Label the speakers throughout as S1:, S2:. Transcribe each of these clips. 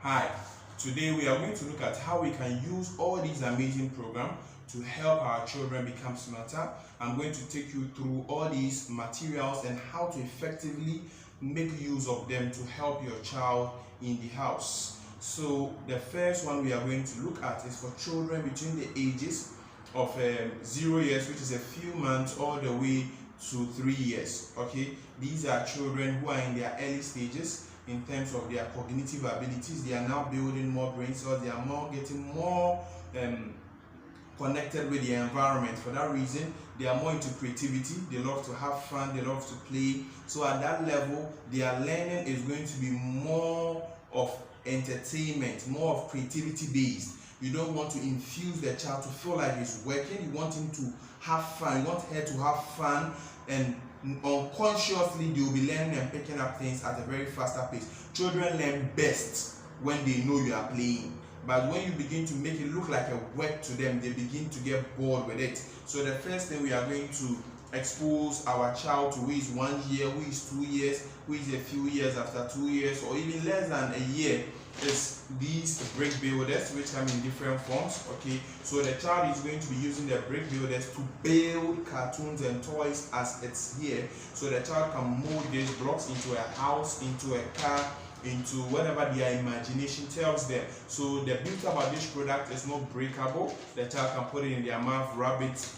S1: Hi, today we are going to look at how we can use all these amazing programs to help our children become smarter. I'm going to take you through all these materials and how to effectively make use of them to help your child in the house. So the first one we are going to look at is for children between the ages of 0 years, which is a few months, all the way to 3 years. Okay, these are children who are in their early stages in terms of their cognitive abilities. They are now building more brain cells. They are getting more connected with the environment. For that reason, they are more into creativity. They love to have fun. They love to play. So at that level, their learning is going to be more of entertainment, more of creativity based. You don't want to infuse the child to feel like he's working. You want him to have fun. You want her to have fun, and unconsciously they will be learning and picking up things at a very faster pace. Children learn best when they know you are playing. But when you begin to make it look like a work to them, they begin to get bored with it. So the first thing we are going to expose our child to, who is 1 year, who is 2 years, who is a few years after 2 years, or even less than a year, is these brick builders, which come in different forms. Okay, so the child is going to be using the brick builders to build cartoons and toys as it's here. So the child can mold these blocks into a house, into a car, into whatever their imagination tells them. So the beauty about this product is not breakable. The child can put it in their mouth, rub it,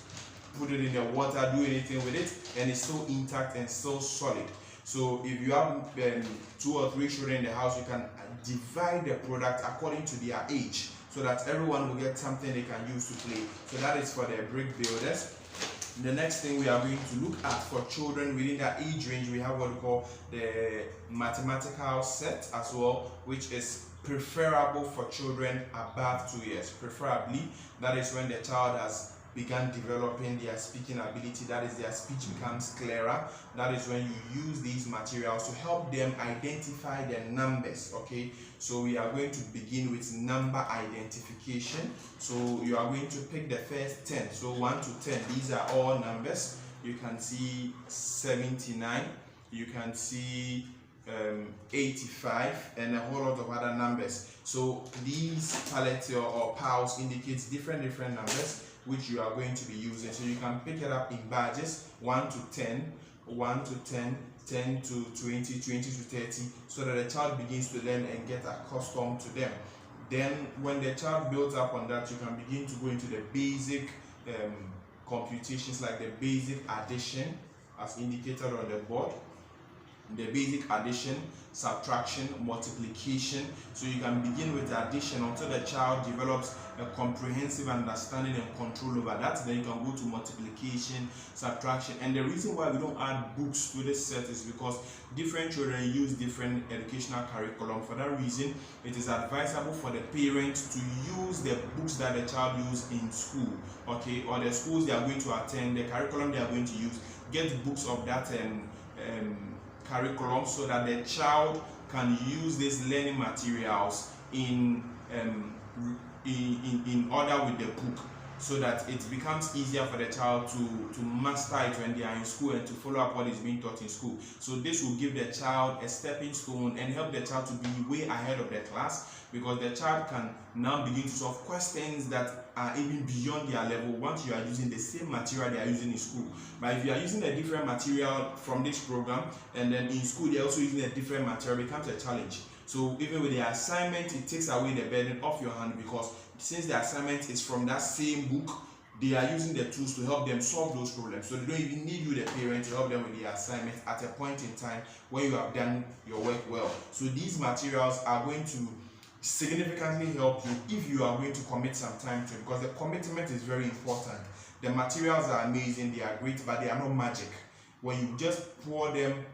S1: put it in the water, do anything with it, and it's still intact and still solid. So if you have 2 or 3 children in the house, you can divide the product according to their age, so that everyone will get something they can use to play. So that is for the brick builders. The next thing we are going to look at for children within that age range, we have what we call the mathematical set as well, which is preferable for children above 2 years. Preferably, that is when the child has began developing their speaking ability, that is, their speech becomes clearer. That is when you use these materials to help them identify the numbers. Okay, so we are going to begin with number identification. So you are going to pick the first 10, so 1 to 10, these are all numbers. You can see 79, you can see 85, and a whole lot of other numbers. So these palettes or piles indicates different numbers which you are going to be using. So you can pick it up in badges, 1 to 10, 1 to 10, 10 to 20, 20 to 30, so that the child begins to learn and get accustomed to them. Then when the child builds up on that, you can begin to go into the basic computations, like the basic addition as indicated on the board, the basic addition, subtraction, multiplication. So you can begin with addition until the child develops a comprehensive understanding and control over that. Then you can go to multiplication, subtraction. And the reason why we don't add books to this set is because different children use different educational curriculum. For that reason, it is advisable for the parents to use the books that the child uses in school, okay, or the schools they are going to attend, the curriculum they are going to use. Get books of that curriculum, so that the child can use these learning materials in order with the book, so that it becomes easier for the child to master it when they are in school and to follow up what is being taught in school. So this will give the child a stepping stone and help the child to be way ahead of the class, because the child can now begin to solve questions that are even beyond their level once you are using the same material they are using in school. But if you are using a different material from this program, and then in school they are also using a different material, it becomes a challenge. So even with the assignment, it takes away the burden off your hand, because since the assignment is from that same book, they are using the tools to help them solve those problems. So they don't even need you, the parent, to help them with the assignment at a point in time when you have done your work well. So these materials are going to significantly help you if you are going to commit some time to it, because the commitment is very important. The materials are amazing, they are great, but they are not magic. When you just pour them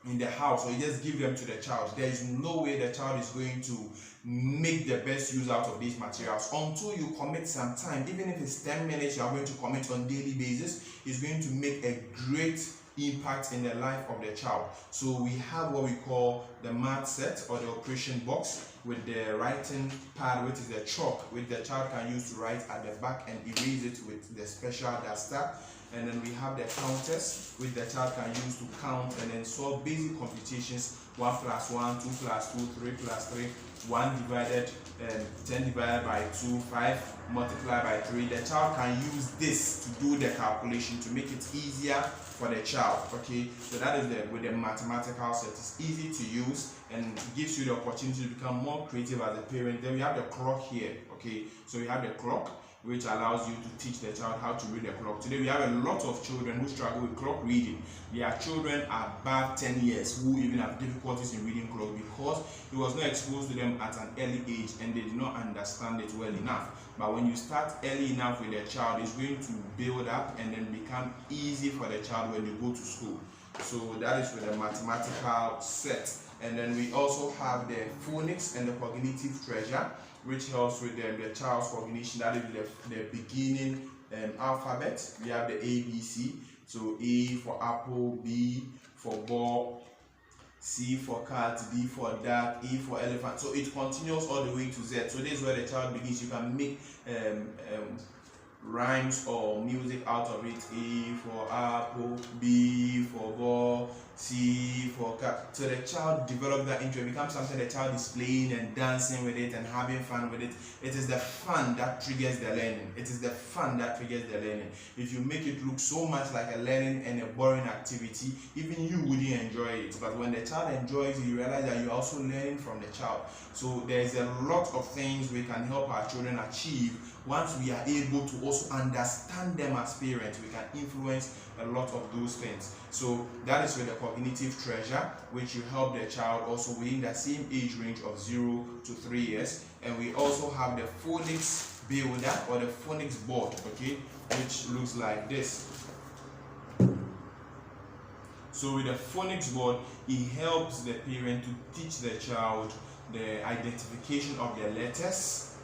S1: in the house, or you just give them to the child, there is no way the child is going to make the best use out of these materials until you commit some time. Even if it's 10 minutes you are going to commit on a daily basis, it's going to make a great impact in the life of the child. So we have what we call the math set or the operation box with the writing pad, which is the chalk, which the child can use to write at the back and erase it with the special duster. And then we have the counters, which the child can use to count and then solve basic computations: 1 plus 1, 2 plus 2, 3 plus 3, 1 divided 10 divided by 2, 5 multiplied by 3. The child can use this to do the calculation to make it easier for the child. Okay, so that is with the mathematical set. It's easy to use and gives you the opportunity to become more creative as a parent. Then we have the clock here. Okay, so we have the clock, which allows you to teach the child how to read the clock. Today we have a lot of children who struggle with clock reading. There are children above 10 years who even have difficulties in reading clock because it was not exposed to them at an early age and they did not understand it well enough. But when you start early enough with the child, it's going to build up and then become easy for the child when you go to school. So that is with the mathematical set. And then we also have the phonics and the cognitive treasure, which helps with the child's cognition. That is the beginning alphabet. We have the ABC. So A for apple, B for ball, C for cat, D for duck, E for elephant. So it continues all the way to Z. So this is where the child begins. You can make rhymes or music out of it. A for apple, B for ball, C for cat. So the child develops that into it. It becomes something the child is playing and dancing with it and having fun with it. It is the fun that triggers the learning. It is the fun that triggers the learning. If you make it look so much like a learning and a boring activity, even you wouldn't enjoy it. But when the child enjoys it, you realize that you're also learning from the child. So there's a lot of things we can help our children achieve once we are able to also understand them as parents. We can influence a lot of those things. So that is with the cognitive treasure, which you help the child also within the same age range of 0 to 3 years. And we also have the phonics builder or the phonics board, okay, which looks like this. So with the phonics board, it helps the parent to teach the child the identification of the letters,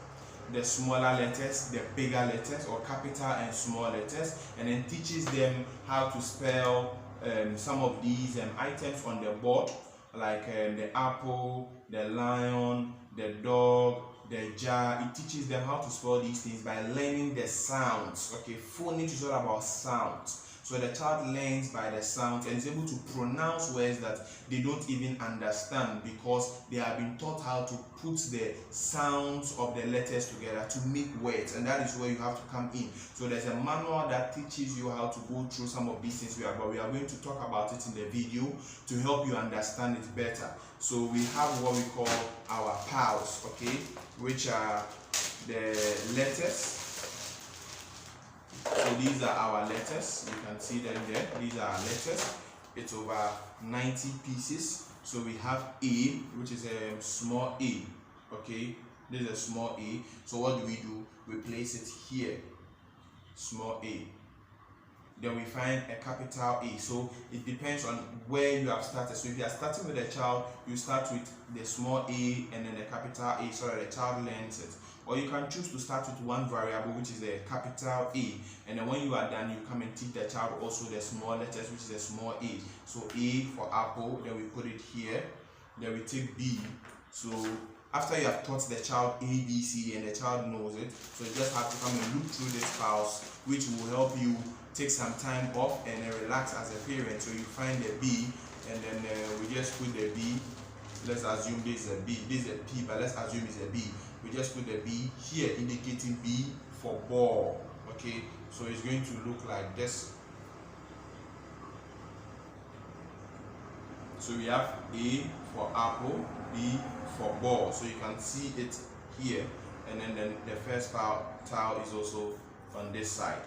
S1: the smaller letters, the bigger letters, or capital and small letters, and then teaches them how to spell some of these items on the board, like the apple, the lion, the dog, the jar. It teaches them how to spell these things by learning the sounds. Okay, phonics is all about sounds. So the child learns by the sounds and is able to pronounce words that they don't even understand because they have been taught how to put the sounds of the letters together to make words, and that is where you have to come in. So there's a manual that teaches you how to go through some of these things, but we are going to talk about it in the video to help you understand it better. So we have what we call our PALs, okay, which are the letters. So these are our letters. You can see them there. These are our letters. It's over 90 pieces. So we have A, which is a small a. Okay, this is a small a. So what do? We place it here, small a. Then we find a capital A. So it depends on where you have started. So if you are starting with a child, you start with the small a and then the capital A so that the child learns it. Or you can choose to start with one variable, which is the capital A, and then when you are done, you come and teach the child also the small letters, which is a small a. So A for apple, then we put it here, then we take B. So after you have taught the child A, B, C, and the child knows it, so you just have to come and look through this files, which will help you take some time off and relax as a parent. So you find the B, and then we just put the B. Let's assume this is a B, this is a P, but let's assume it's a B. We just put the B here, indicating B for ball. Okay, so it's going to look like this. So we have A for apple, B for ball. So you can see it here, and then the first tile is also on this side.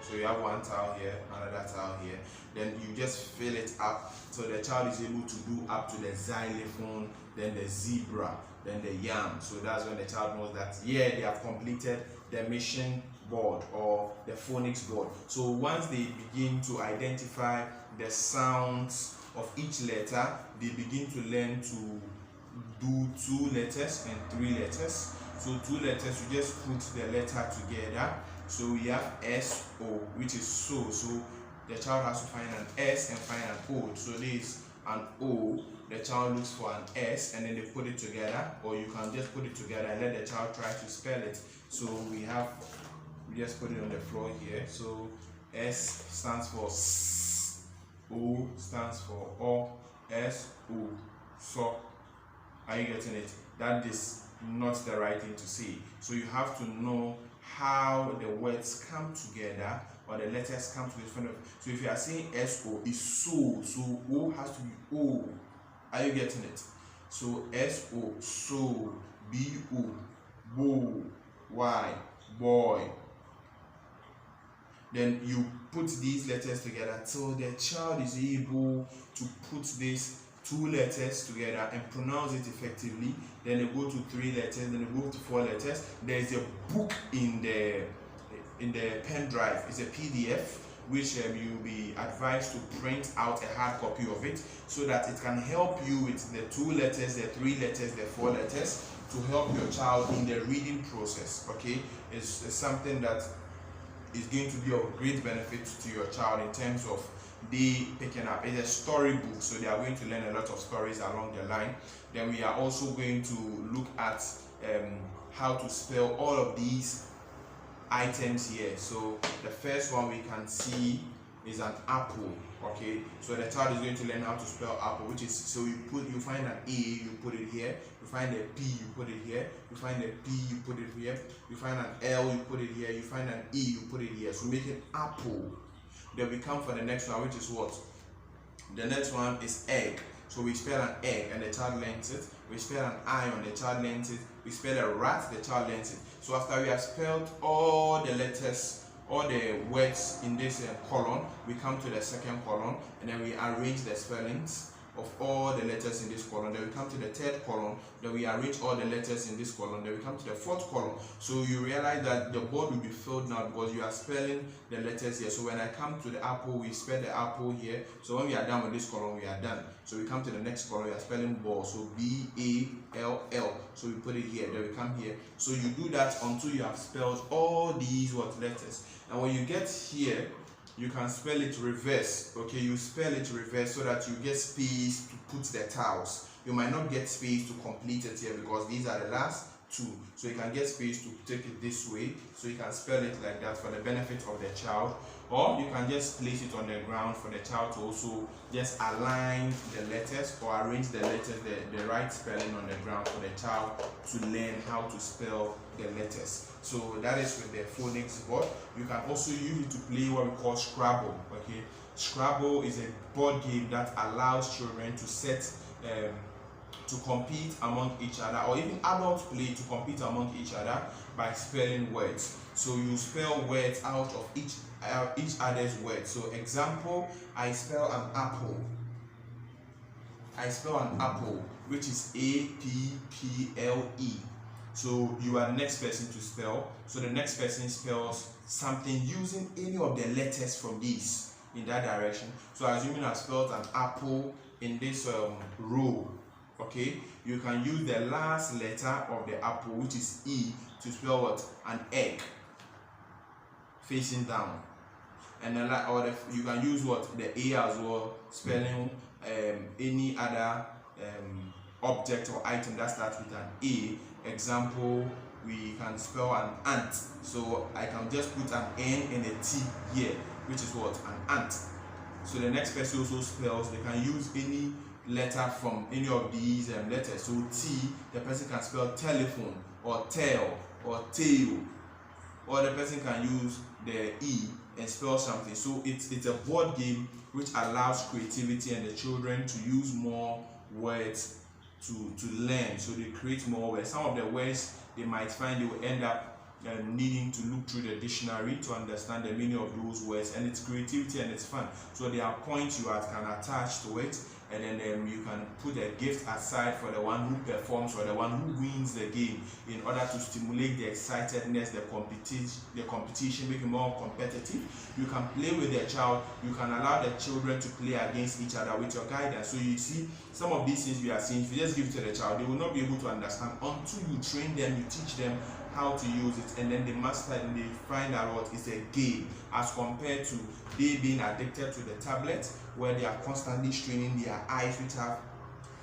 S1: So you have one tile here, another tile here. Then you just fill it up so the child is able to do up to the xylophone, then the zebra, then the yam. So that's when the child knows that, yeah, they have completed the mission board or the phonics board. So once they begin to identify the sounds of each letter, they begin to learn to do 2 letters and 3 letters. So 2 letters, you just put the letter together. So we have S-O, which is so. So the child has to find an S and find an O. So this is an O, the child looks for an S, and then they put it together, or you can just put it together and let the child try to spell it. So we just put it on the floor here. So S stands for S, O stands for O, S, O, so. Are you getting it? That is not the right thing to say. So you have to know how the words come together, or the letters come together. So if you are saying S-O, is so, so O has to be O. Are you getting it? So S-O, so, B-O, bo, Y, boy. Then you put these letters together till the child is able to put these 2 letters together and pronounce it effectively. Then they go to 3 letters, then they go to 4 letters. There's a book in the pen drive. It's a PDF which you'll be advised to print out a hard copy of it, so that it can help you with the 2 letters, the 3 letters, the 4 letters, to help your child in the reading process. Okay, it's something that is going to be of great benefit to your child in terms of they picking up. It's a storybook, so they are going to learn a lot of stories along the line. Then we are also going to look at how to spell all of these items here. So the first one we can see is an apple. Okay, so the child is going to learn how to spell apple, which is, so you find an A, you put it here. You find a P, you put it here. You find a P, you put it here. You find an L, you put it here. You find an E, you put it here. So make it apple. Then we come for the next one, which is what? The next one is egg. So we spell an egg and the child learns it. We spell an iron, the child learns it. We spell a rat, the child learns it. So after we have spelled all the letters, all the words in this column, we come to the second column, and then we arrange the spellings of all the letters in this column. Then we come to the third column, then we arrange all the letters in this column. Then we come to the fourth column. So you realize that the board will be filled now because you are spelling the letters here. So when I come to the apple, we spell the apple here. So when we are done with this column, we are done. So we come to the next column, we are spelling ball. So B-A-L-L. So we put it here, then we come here. So you do that until you have spelled all these letters. And when you get here, you can spell it reverse. Okay, you spell it reverse so that you get space to put the tiles. You might not get space to complete it here because these are the last 2. So you can get space to take it this way. So you can spell it like that for the benefit of the child. Or you can just place it on the ground for the child to also just align the letters or arrange the letters, the right spelling on the ground for the child to learn how to spell the letters. So that is with the phonics board. You can also use it to play what we call Scrabble. Okay, Scrabble is a board game that allows children to set to compete among each other, or even adults play to compete among each other by spelling words. So you spell words out of each other's words. So example, I spell an apple. I spell an apple, which is A-P-P-L-E. So you are the next person to spell. So the next person spells something using any of the letters from these in that direction. So assuming I spelled an apple in this row, okay, you can use the last letter of the apple, which is E, to spell what? An egg, facing down. And then you can use what? The A as well, spelling any other object or item that starts with an A. Example, we can spell an ant. So I can just put an N and a T here, which is what? An ant. So the next person also spells, they can use any letter from any of these letters. So T, the person can spell telephone or tail or tail, or the person can use the E and spell something. So it's a board game which allows creativity and the children to use more words to learn. So they create more words. Some of the words they might find, they will end up needing to look through the dictionary to understand the meaning of those words, and it's creativity and it's fun. So there are points you can attach to it, and then you can put a gift aside for the one who performs or the one who wins the game, in order to stimulate the excitedness, the competition, make it more competitive. You can play with the child. You can allow the children to play against each other with your guidance. So you see, some of these things we are seeing, if you just give it to the child, they will not be able to understand until you train them, you teach them how to use it, and then they master it, and they find out what is a game, as compared to they being addicted to the tablet, where they are constantly straining their eyes, which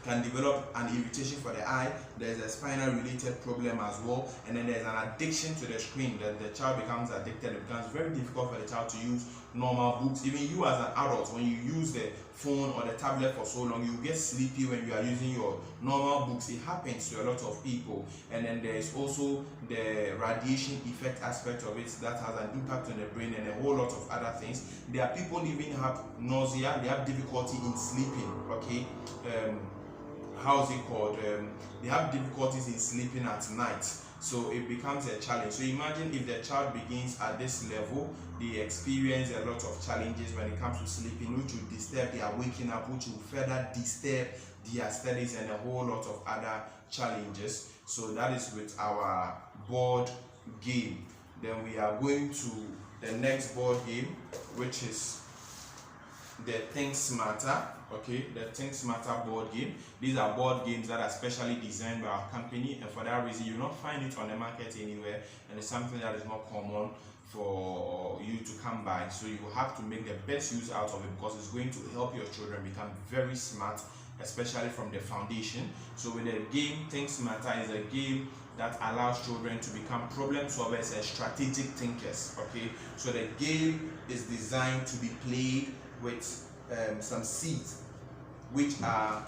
S1: can develop an irritation for the eye. There's a spinal related problem as well, and then there's an addiction to the screen, that the child becomes addicted. It becomes very difficult for the child to use normal books. Even you as an adult, when you use the phone or the tablet for so long, you get sleepy when you are using your normal books. It happens to a lot of people. And then there's also the radiation effect aspect of it that has an impact on the brain, and a whole lot of other things. There are people even have nausea, they have difficulty in sleeping. Okay, how's it called? They have difficulties in sleeping at night, so it becomes a challenge. So imagine if the child begins at this level, they experience a lot of challenges when it comes to sleeping, which will disturb their waking up, which will further disturb their studies, and a whole lot of other challenges. So that is with our board game. Then we are going to the next board game, which is the Think Smarter. Okay, the Think Smarter board game. These are board games that are specially designed by our company, and for that reason you will not find it on the market anywhere, and it's something that is not common for you to come by. So you will have to make the best use out of it, because it's going to help your children become very smart, especially from the foundation. So with the game Think Smarter is a game that allows children to become problem solvers and strategic thinkers. Okay, so the game is designed to be played with some seeds, which are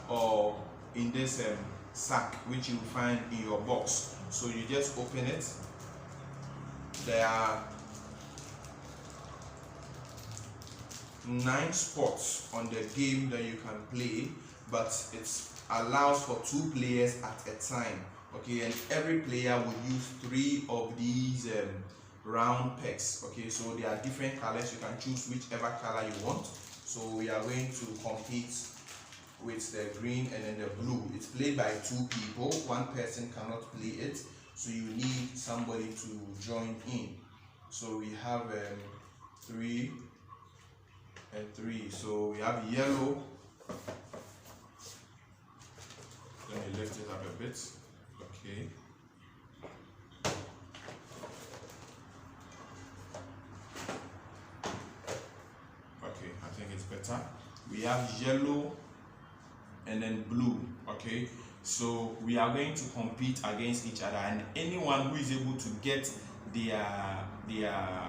S1: in this sack, which you will find in your box. So you just open it. There are 9 spots on the game that you can play, but it allows for 2 players at a time. Okay, and every player will use 3 of these round pegs. Okay, so there are different colors. You can choose whichever color you want. So we are going to compete with the green and then the blue. It's played by 2 people. One person cannot play it, so you need somebody to join in. So we have 3 and 3. So we have yellow. Let me lift it up a bit. Okay. Better. We have yellow and then blue. Okay, so we are going to compete against each other, and anyone who is able to get their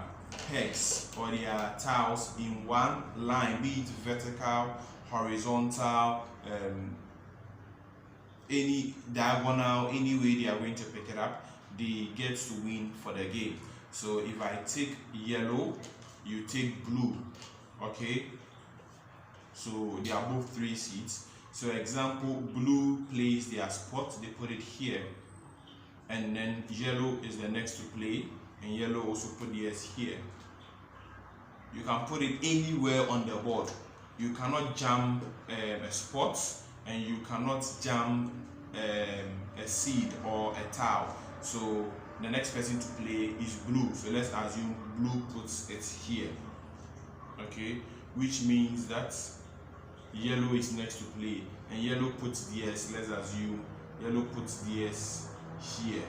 S1: pegs or their tiles in one line, be it vertical, horizontal, any diagonal, any way they are going to pick it up, they get to win for the game. So if I take yellow, you take blue. Okay, so they are both 3 seeds. So example, blue plays their spot, they put it here, and then yellow is the next to play, and yellow also put theirs here. You can put it anywhere on the board. You cannot jam a spot, and you cannot jam a seed or a tile. So the next person to play is blue. So let's assume blue puts it here. Okay, which means that yellow is next to play, and yellow puts theirs. Let's assume yellow puts theirs here.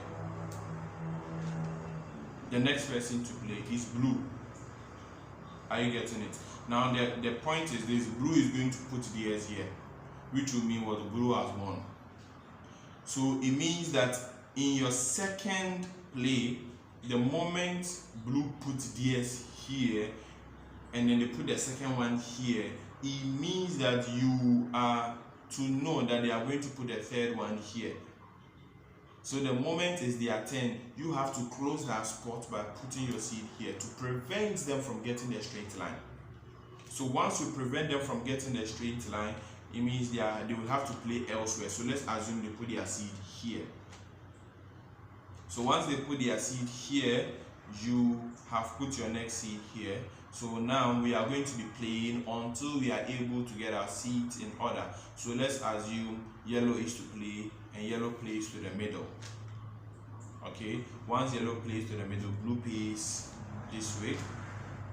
S1: The next person to play is blue. Are you getting it? Now the point is this: blue is going to put theirs here, which will mean what? Blue has won. So it means that in your second play, the moment blue puts theirs here, and then they put the second one here, it means that you are to know that they are going to put the third one here. So the moment is their turn, you have to close that spot by putting your seed here to prevent them from getting the straight line. So once you prevent them from getting the straight line, it means they will have to play elsewhere. So let's assume they put their seed here. So once they put their seed here, you have put your next seed here. So now we are going to be playing until we are able to get our seeds in order. So let's assume yellow is to play, and yellow plays to the middle. Okay, once yellow plays to the middle, blue plays this way,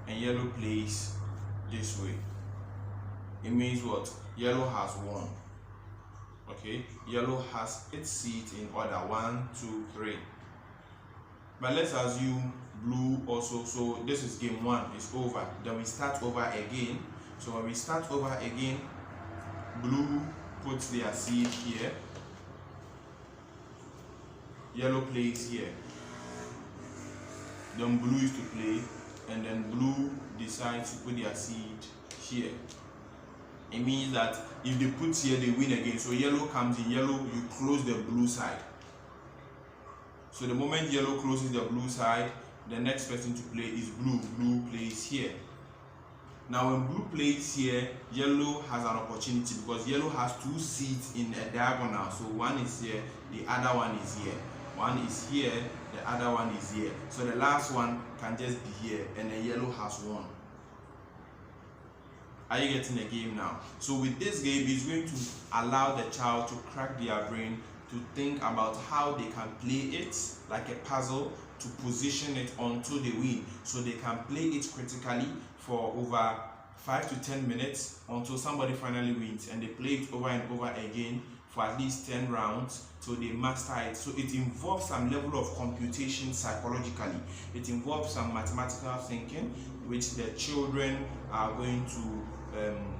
S1: and yellow plays this way. It means what? Yellow has won. Okay, yellow has its seed in order. 1, 2, 3. But let's assume blue also. So this is game 1, it's over. Then we start over again. So when we start over again, blue puts their seed here, yellow plays here, then blue is to play, and then blue decides to put their seed here. It means that if they put here, they win again. So yellow comes in, yellow, you close the blue side. So the moment yellow closes the blue side, the next person to play is blue. Blue plays here. Now when blue plays here, yellow has an opportunity because yellow has 2 seeds in a diagonal. So one is here, the other one is here. One is here, the other one is here. So the last one can just be here, and then yellow has won. Are you getting the game now? So with this game, it's going to allow the child to crack their brain, to think about how they can play it like a puzzle, to position it until they win. So they can play it critically for over 5 to 10 minutes until somebody finally wins, and they play it over and over again for at least 10 rounds till they master it. So it involves some level of computation psychologically. It involves some mathematical thinking, which the children are going to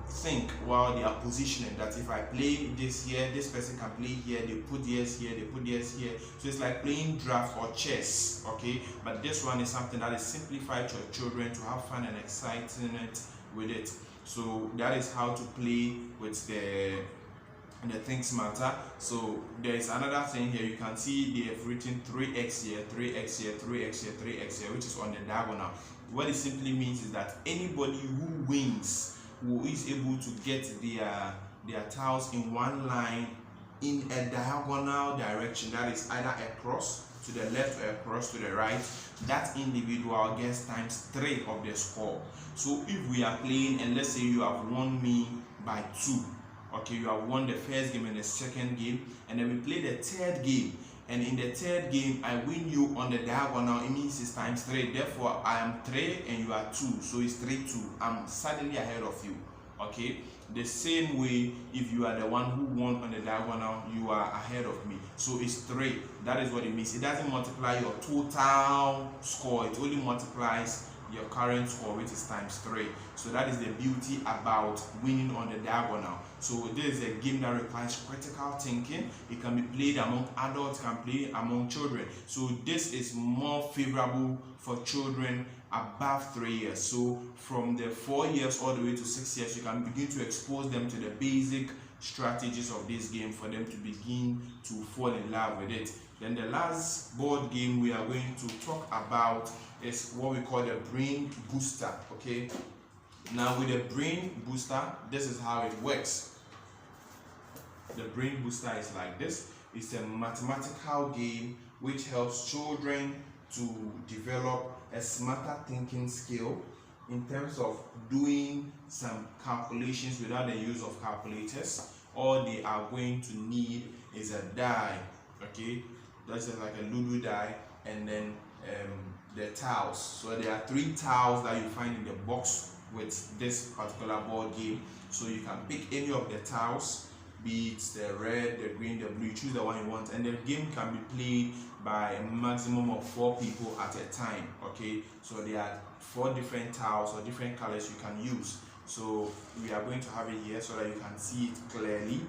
S1: think while they are positioning, that if I play this here, this person can play here, they put theirs here, they put theirs here. So it's like playing draft or chess, okay? But this one is something that is simplified to your children to have fun and excitement with it. So that is how to play with the things matter. So there is another thing here. You can see they have written 3x here, 3x here, 3x here, 3x here, which is on the diagonal. What it simply means is that anybody who wins, who is able to get their tiles in one line in a diagonal direction, that is either across to the left or across to the right, that individual gets ×3 of the score. So if we are playing, and let's say you have won me by 2, okay, you have won the first game and the second game, and then we play the third game, and in the third game I win you on the diagonal, it means it's ×3. Therefore I am 3 and you are 2, so it's 3-2. I'm suddenly ahead of you. Okay, the same way, if you are the one who won on the diagonal, you are ahead of me, so it's 3. That is what it means. It doesn't multiply your total score, it only multiplies your current score, which is ×3. So that is the beauty about winning on the diagonal. So this is a game that requires critical thinking. It can be played among adults, can play among children. So this is more favorable for children above 3 years. So from the 4 years all the way to 6 years, you can begin to expose them to the basic strategies of this game for them to begin to fall in love with it. Then the last board game we are going to talk about is what we call the brain booster. Okay, now with the brain booster, this is how it works. The brain booster is like this. It's a mathematical game which helps children to develop a smarter thinking skill in terms of doing some calculations without the use of calculators. All they are going to need is a die. Okay, that's just like a Ludo die, and then the tiles. So there are 3 tiles that you find in the box with this particular board game. So you can pick any of the tiles, be it the red, the green, the blue. You choose the one you want, and the game can be played by a maximum of 4 people at a time. Okay, so there are 4 different tiles or different colors you can use. So we are going to have it here so that you can see it clearly.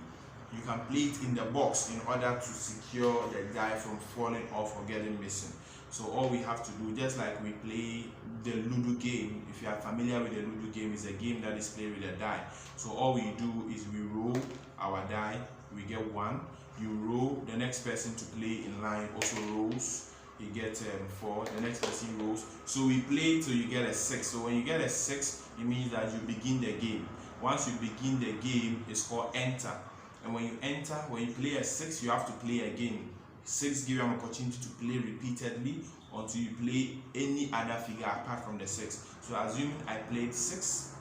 S1: You can play it in the box in order to secure the die from falling off or getting missing. So all we have to do, just like we play the Ludo game, if you are familiar with the Ludo game, is a game that is played with a die. So all we do is we roll our die, we get 1. You roll, the next person to play in line also rolls, he gets 4, the next person rolls. So we play till you get a 6. So when you get a 6, it means that you begin the game. Once you begin the game, it's called enter. And when you enter, when you play a 6, you have to play again. 6 gives you an opportunity to play repeatedly until you play any other figure apart from the 6. So assuming I played 6,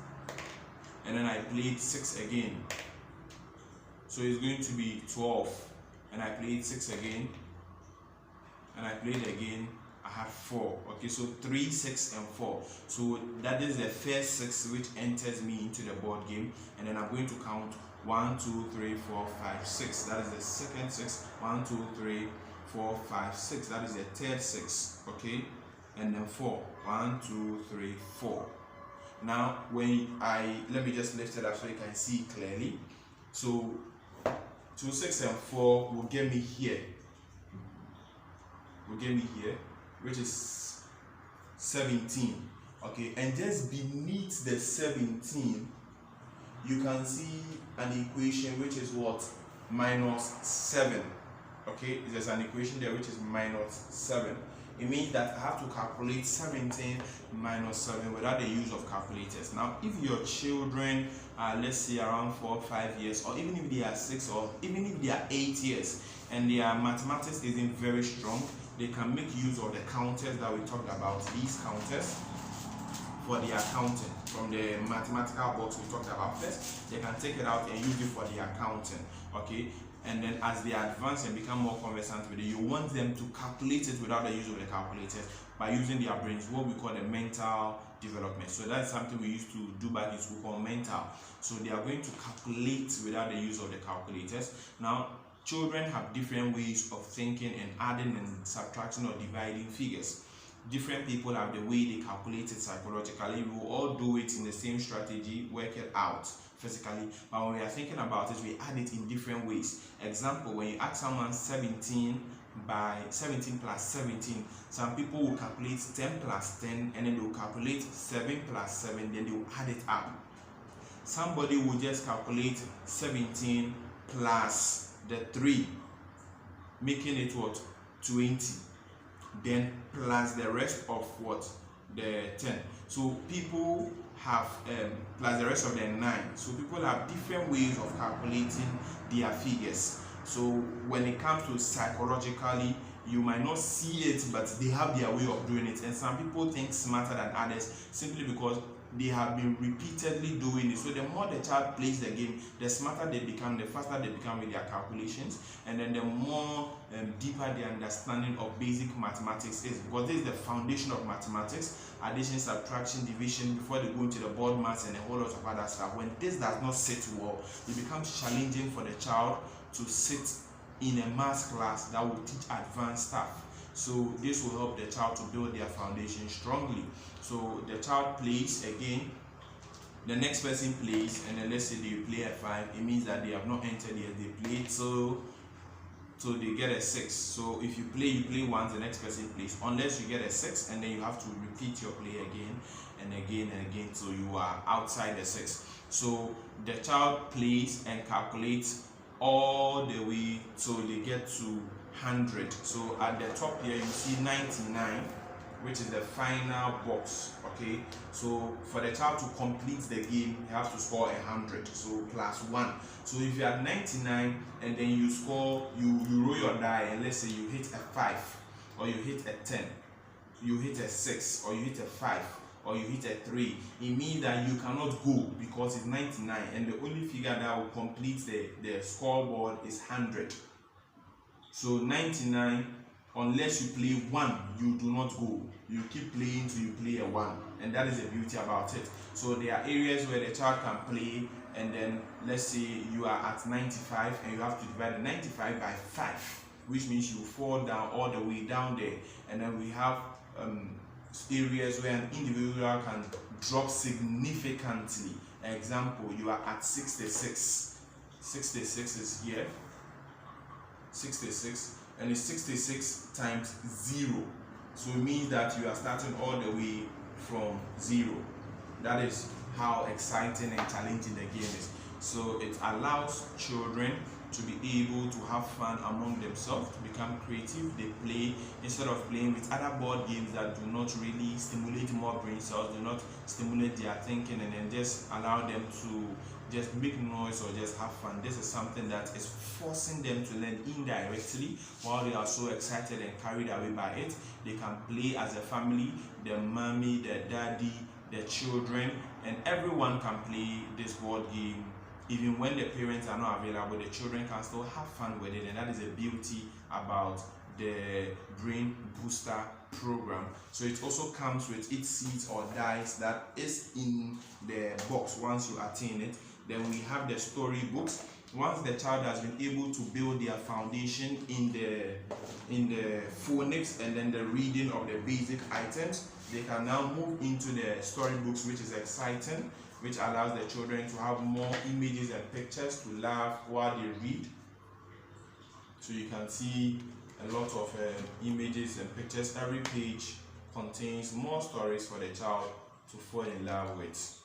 S1: and then I played 6 again, so it's going to be 12, and I played 6 again, and I played again, I have 4. Okay, so 3, 6, and 4. So that is the first 6 which enters me into the board game, and then I'm going to count 1, 2, 3, 4, 5, 6. That is the second 6. 1, 2, 3, 4, 5, 6. That is the third 6. Okay, and then 4. 1, 2, 3, 4. Now let me just lift it up so you can see clearly. So 2, 6 and 4 will get me here. Which is 17. Okay, and just beneath the 17 you can see an equation which is what? -7. Okay, there's an equation there which is -7. It means that I have to calculate 17 minus 7 without the use of calculators. Now, if your children are, let's say, around 4 or 5 years, or even if they are 6, or even if they are 8 years, and their mathematics isn't very strong, they can make use of the counters that we talked about, these counters, for their accounting. From the mathematical box we talked about first, they can take it out and use it for their accounting. Okay, and then as they advance and become more conversant with it, you want them to calculate it without the use of the calculators, by using their brains, what we call the mental development. So that's something we used to do back in school called mental. So they are going to calculate without the use of the calculators. Now, children have different ways of thinking and adding and subtracting or dividing figures. Different people have the way they calculate it psychologically. We will all do it in the same strategy, work it out physically, but when we are thinking about it, we add it in different ways. Example, when you ask someone 17 plus 17, some people will calculate 10 plus 10, and then they will calculate 7 plus 7, then they will add it up. Somebody will just calculate 17 plus the 3, making it what? 20. Then plus the rest of what? The 10. So people have plus the rest of the 9. So people have different ways of calculating their figures. So when it comes to psychologically, you might not see it, but they have their way of doing it. And some people think smarter than others simply because they have been repeatedly doing it. So the more the child plays the game, the smarter they become, the faster they become with their calculations, and then the more deeper the understanding of basic mathematics is, because this is the foundation of mathematics: addition, subtraction, division, before they go into the board maths and a whole lot of other stuff. When this does not sit well, it becomes challenging for the child to sit in a maths class that will teach advanced stuff. So this will help the child to build their foundation strongly. So the child plays again, the next person plays, and then let's say they play a 5. It means that they have not entered yet. They play so they get a 6. So if you play once, the next person plays, unless you get a 6, and then you have to repeat your play again and again and again till you are outside the 6. So the child plays and calculates all the way till they get to 100. So at the top here you see 99, which is the final box. Okay, so for the child to complete the game, you have to score 100, so plus 1. So if you have 99 and then you score, you roll your die, and let's say you hit a 5, or you hit a 10, you hit a 6, or you hit a 5, or you hit a 3, it means that you cannot go because it's 99, and the only figure that will complete the scoreboard is 100. So 99, unless you play 1, you do not go. You keep playing till you play a 1, and that is the beauty about it. So there are areas where the child can play, and then let's say you are at 95 and you have to divide the 95 by 5, which means you fall down all the way down there. And then we have areas where an individual can drop significantly. Example, you are at 66. 66 is here. 66, and it's 66 times 0. So it means that you are starting all the way from 0. That is how exciting and challenging the game is. So it allows children to be able to have fun among themselves, to become creative. They play instead of playing with other board games that do not really stimulate more brain cells, do not stimulate their thinking, and then just allow them to just make noise or just have fun. This is something that is forcing them to learn indirectly while they are so excited and carried away by it. They can play as a family, the mommy, the daddy, the children, and everyone can play this board game. Even when the parents are not available, the children can still have fun with it, and that is the beauty about the Brain Booster program. So it also comes with its seeds or dice that is in the box once you attain it. Then we have the story books. once the child has been able to build their foundation in the phonics and then the reading of the basic items, they can now move into the storybooks, which is exciting, which allows the children to have more images and pictures to laugh while they read. So you can see a lot of images and pictures. Every page contains more stories for the child to fall in love with.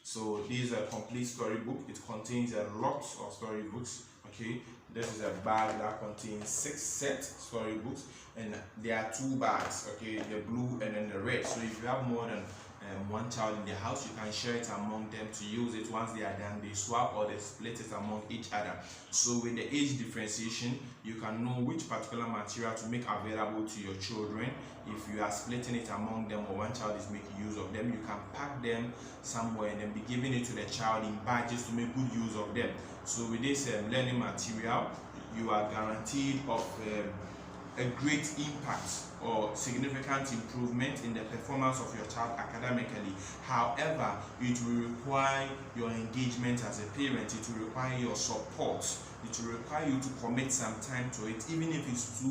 S1: So this is a complete storybook. It contains a lot of storybooks. Okay, this is a bag that contains 6 set storybooks, and there are 2 bags. Okay, the blue and then the red. So if you have more than one child in the house, you can share it among them to use it. Once they are done, they swap or they split it among each other. So with the age differentiation, you can know which particular material to make available to your children. If you are splitting it among them or one child is making use of them, you can pack them somewhere and then be giving it to the child in batches to make good use of them. So with this learning material, you are guaranteed of a great impact or significant improvement in the performance of your child academically. However, it will require your engagement as a parent. It will require your support. It will require you to commit some time to it, even if it's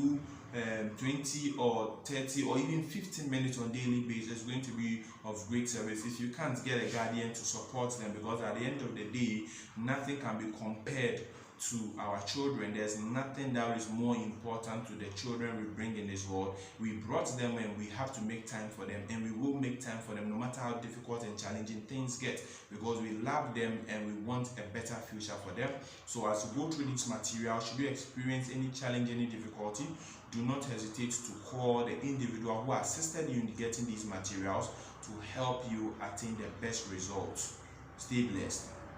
S1: 20 or 30 or even 15 minutes on a daily basis. It's going to be of great service. If you can't get a guardian to support them, because at the end of the day, nothing can be compared to our children. There's nothing that is more important to the children we bring in this world. We brought them and we have to make time for them, and we will make time for them no matter how difficult and challenging things get, because we love them and we want a better future for them. So as you go through this material, should you experience any challenge, any difficulty, do not hesitate to call the individual who assisted you in getting these materials to help you attain the best results. Stay blessed.